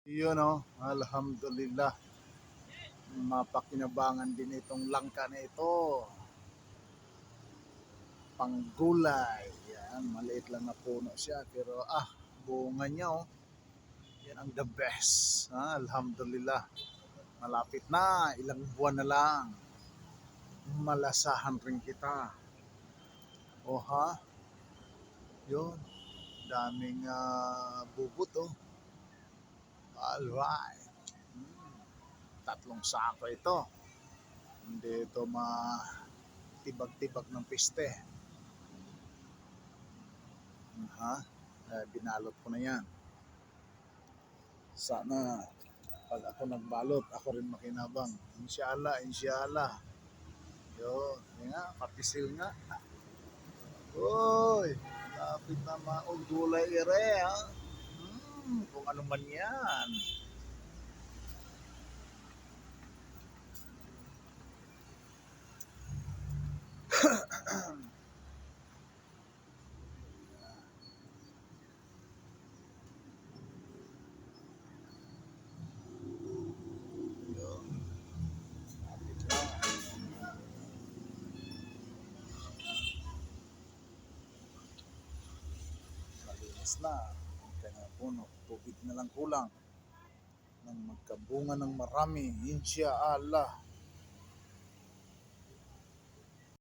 Yun oh, alhamdulillah. Mapakinabangan din itong langka na ito. Panggulay. Yan, maliit lang na puno siya. Pero bunga niya oh. Yan ang the best. Alhamdulillah. Malapit na. Ilang buwan na lang. Malasahan rin kita. O ha? Yun. Daming bubot oh. Alright. Tatlong sako ito. Hindi ito matibag-tibag ng piste. Binalot ko na yan. Sana pag ako nagbalot, ako rin makinabang. Inshallah, inshallah. Yun, yun nga, kapisil nga. Uy, lapit na maong gulay ire, ha? Kung ano man yan. Malinis na ang kanyang puno. Tubig na lang kulang nang magkabunga ng marami. Insya Allah.